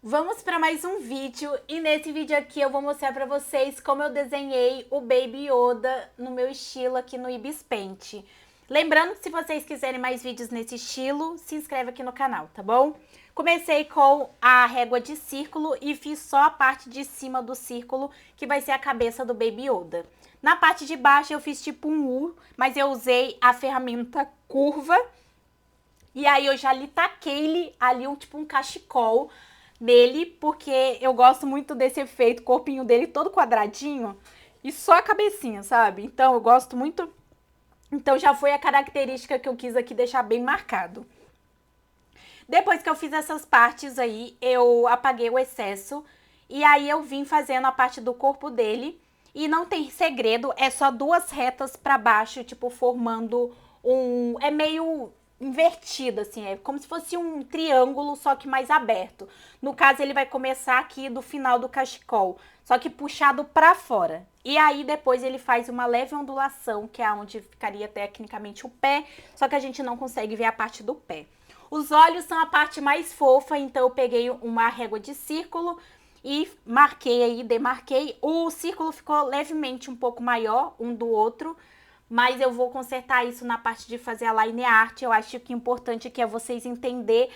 Vamos para mais um vídeo e nesse vídeo aqui eu vou mostrar para vocês como eu desenhei o Baby Yoda no meu estilo aqui no Ibis Paint. Lembrando que se vocês quiserem mais vídeos nesse estilo, se inscreve aqui no canal, tá bom? Comecei com a régua de círculo e fiz só a parte de cima do círculo, que vai ser a cabeça do Baby Yoda. Na parte de baixo eu fiz tipo um U, mas eu usei a ferramenta curva. E aí eu já lhe taquei ali tipo um cachecol nele, porque eu gosto muito desse efeito, corpinho dele todo quadradinho e só a cabecinha, sabe? Então eu gosto muito. Então já foi a característica que eu quis aqui deixar bem marcado. Depois que eu fiz essas partes aí, eu apaguei o excesso e aí eu vim fazendo a parte do corpo dele. E não tem segredo, é só duas retas pra baixo, tipo formando um... É meio invertido, assim, é como se fosse um triângulo, só que mais aberto. No caso, ele vai começar aqui do final do cachecol, só que puxado pra fora. E aí, depois ele faz uma leve ondulação, que é onde ficaria tecnicamente o pé, só que a gente não consegue ver a parte do pé. Os olhos são a parte mais fofa, então eu peguei uma régua de círculo e marquei aí, demarquei. O círculo ficou levemente um pouco maior um do outro, mas eu vou consertar isso na parte de fazer a line art. Eu acho que o importante aqui é vocês entenderem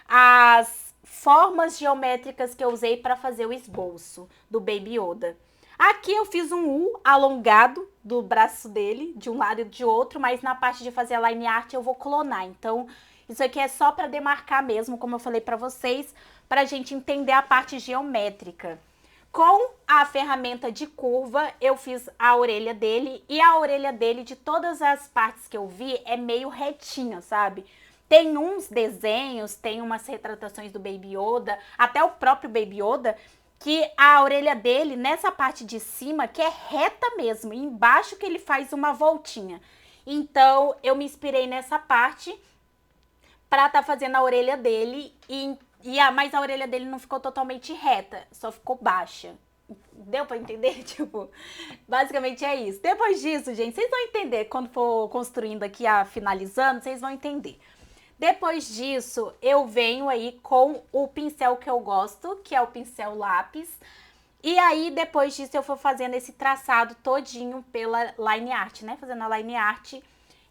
as formas geométricas que eu usei para fazer o esboço do Baby Yoda. Aqui eu fiz um U alongado do braço dele, de um lado e de outro, mas na parte de fazer a line art eu vou clonar. Então, isso aqui é só para demarcar mesmo, como eu falei para vocês, para a gente entender a parte geométrica. Com a ferramenta de curva, eu fiz a orelha dele, e a orelha dele, de todas as partes que eu vi, é meio retinha, sabe? Tem uns desenhos, tem umas retratações do Baby Yoda, até o próprio Baby Yoda, que a orelha dele, nessa parte de cima, que é reta mesmo, e embaixo que ele faz uma voltinha. Então, eu me inspirei nessa parte para tá fazendo a orelha dele mas a orelha dele não ficou totalmente reta, só ficou baixa. Deu pra entender? Tipo, basicamente é isso. Depois disso, gente, vocês vão entender quando for construindo aqui, finalizando, vocês vão entender. Depois disso, eu venho aí com o pincel que eu gosto, que é o pincel lápis. E aí, depois disso, eu vou fazendo esse traçado todinho pela line art, né? Fazendo a line art.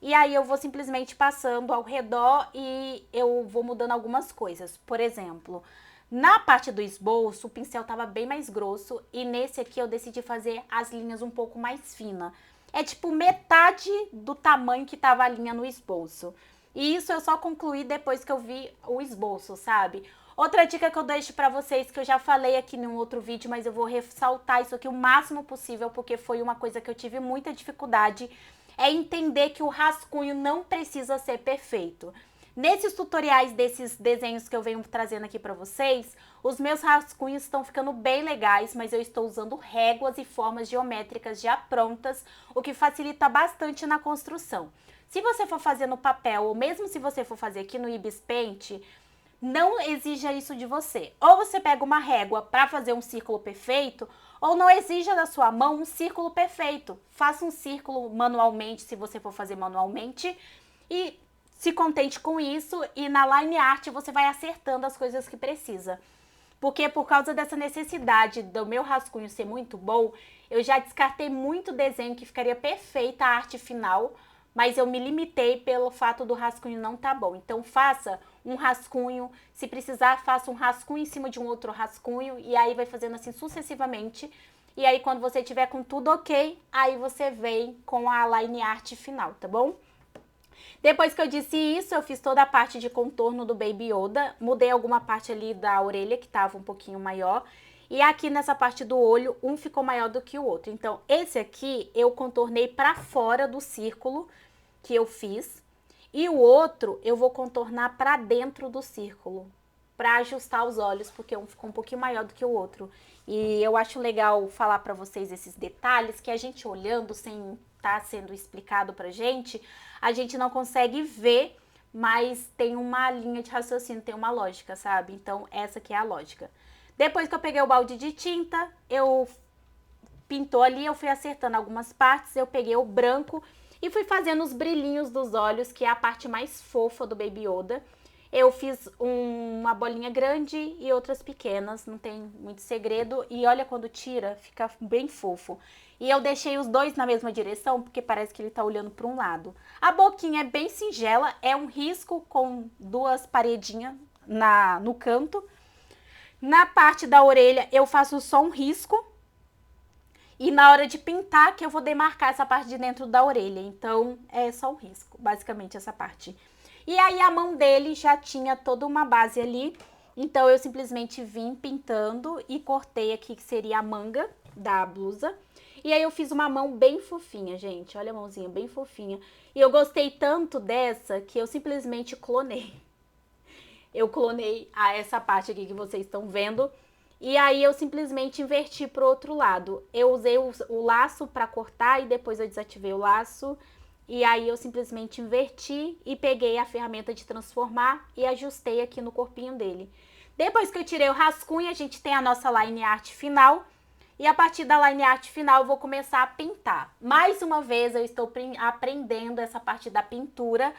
E aí eu vou simplesmente passando ao redor e eu vou mudando algumas coisas. Por exemplo, na parte do esboço, o pincel estava bem mais grosso e nesse aqui eu decidi fazer as linhas um pouco mais finas. É tipo metade do tamanho que estava a linha no esboço. E isso eu só concluí depois que eu vi o esboço, sabe? Outra dica que eu deixo pra vocês, que eu já falei aqui num outro vídeo, mas eu vou ressaltar isso aqui o máximo possível, porque foi uma coisa que eu tive muita dificuldade, é entender que o rascunho não precisa ser perfeito. Nesses tutoriais desses desenhos que eu venho trazendo aqui pra vocês, os meus rascunhos estão ficando bem legais, mas eu estou usando réguas e formas geométricas já prontas, o que facilita bastante na construção. Se você for fazer no papel, ou mesmo se você for fazer aqui no Ibis Paint, não exija isso de você. Ou você pega uma régua para fazer um círculo perfeito, ou não exija da sua mão um círculo perfeito. Faça um círculo manualmente, se você for fazer manualmente, e se contente com isso, e na line art você vai acertando as coisas que precisa. Porque por causa dessa necessidade do meu rascunho ser muito bom, eu já descartei muito desenho que ficaria perfeita a arte final, mas eu me limitei pelo fato do rascunho não tá bom. Então faça um rascunho, se precisar faça um rascunho em cima de um outro rascunho e aí vai fazendo assim sucessivamente. E aí quando você tiver com tudo ok, aí você vem com a line art final, tá bom? Depois que eu disse isso, eu fiz toda a parte de contorno do Baby Yoda, mudei alguma parte ali da orelha que tava um pouquinho maior. E aqui nessa parte do olho, um ficou maior do que o outro. Então, esse aqui eu contornei pra fora do círculo que eu fiz. E o outro eu vou contornar pra dentro do círculo, pra ajustar os olhos, porque um ficou um pouquinho maior do que o outro. E eu acho legal falar pra vocês esses detalhes, que a gente olhando sem estar sendo explicado pra gente, a gente não consegue ver, mas tem uma linha de raciocínio, tem uma lógica, sabe? Então, essa aqui é a lógica. Depois que eu peguei o balde de tinta, eu pintou ali, eu fui acertando algumas partes, eu peguei o branco e fui fazendo os brilhinhos dos olhos, que é a parte mais fofa do Baby Yoda. Eu fiz uma bolinha grande e outras pequenas, não tem muito segredo. E olha, quando tira, fica bem fofo. E eu deixei os dois na mesma direção, porque parece que ele tá olhando para um lado. A boquinha é bem singela, é um risco com duas paredinhas no canto. Na parte da orelha eu faço só um risco. E na hora de pintar que eu vou demarcar essa parte de dentro da orelha. Então é só um risco, basicamente essa parte. E aí a mão dele já tinha toda uma base ali. Então eu simplesmente vim pintando e cortei aqui que seria a manga da blusa. E aí eu fiz uma mão bem fofinha, gente. Olha a mãozinha bem fofinha. E eu gostei tanto dessa que eu simplesmente clonei. Eu clonei essa parte aqui que vocês estão vendo. E aí eu simplesmente inverti pro outro lado. Eu usei o laço para cortar e depois eu desativei o laço. E aí eu simplesmente inverti e peguei a ferramenta de transformar e ajustei aqui no corpinho dele. Depois que eu tirei o rascunho, a gente tem a nossa line art final. E a partir da line art final eu vou começar a pintar. Mais uma vez eu estou aprendendo essa parte da pintura.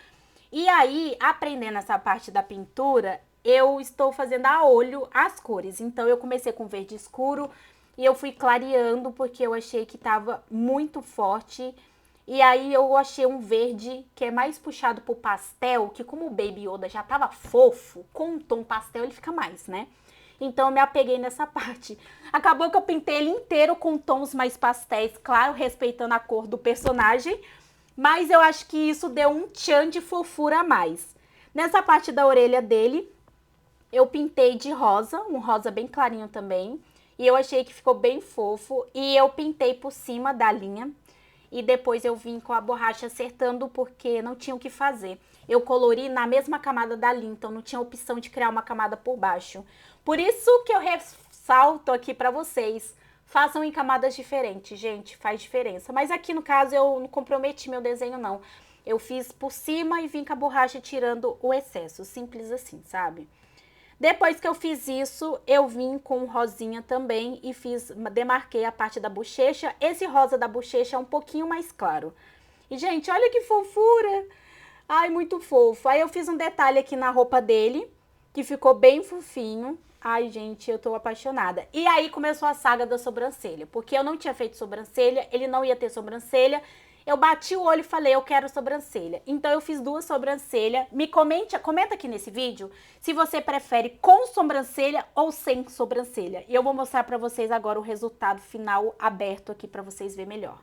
E aí, aprendendo essa parte da pintura, eu estou fazendo a olho as cores. Então eu comecei com verde escuro e eu fui clareando porque eu achei que estava muito forte. E aí eu achei um verde que é mais puxado pro pastel, que como o Baby Yoda já tava fofo, com um tom pastel ele fica mais, né? Então eu me apeguei nessa parte. Acabou que eu pintei ele inteiro com tons mais pastéis, claro, respeitando a cor do personagem. Mas eu acho que isso deu um tchan de fofura a mais. Nessa parte da orelha dele, eu pintei de rosa, um rosa bem clarinho também. E eu achei que ficou bem fofo. E eu pintei por cima da linha. E depois eu vim com a borracha acertando porque não tinha o que fazer. Eu colori na mesma camada da linha, então não tinha opção de criar uma camada por baixo. Por isso que eu ressalto aqui pra vocês. Façam em camadas diferentes, gente, faz diferença. Mas aqui no caso eu não comprometi meu desenho não. Eu fiz por cima e vim com a borracha tirando o excesso, simples assim, sabe? Depois que eu fiz isso, eu vim com rosinha também e demarquei a parte da bochecha. Esse rosa da bochecha é um pouquinho mais claro. E, gente, olha que fofura! Ai, muito fofo. Aí eu fiz um detalhe aqui na roupa dele, que ficou bem fofinho. Ai, gente, eu tô apaixonada. E aí começou a saga da sobrancelha, porque eu não tinha feito sobrancelha, ele não ia ter sobrancelha. Eu bati o olho e falei, eu quero sobrancelha. Então eu fiz duas sobrancelhas. Comenta aqui nesse vídeo se você prefere com sobrancelha ou sem sobrancelha. E eu vou mostrar pra vocês agora o resultado final aberto aqui pra vocês verem melhor.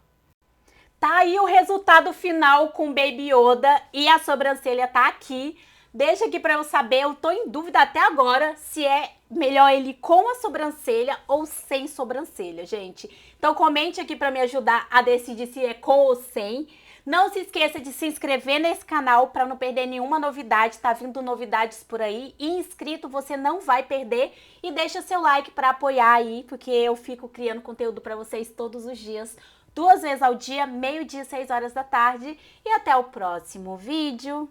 Tá aí o resultado final com o Baby Yoda e a sobrancelha tá aqui. Deixa aqui pra eu saber, eu tô em dúvida até agora se é melhor ele com a sobrancelha ou sem sobrancelha, gente. Então comente aqui pra me ajudar a decidir se é com ou sem. Não se esqueça de se inscrever nesse canal pra não perder nenhuma novidade, tá vindo novidades por aí. E inscrito você não vai perder. E deixa seu like pra apoiar aí, porque eu fico criando conteúdo pra vocês todos os dias. 2 vezes ao dia, meio-dia, 6 horas da tarde. E até o próximo vídeo.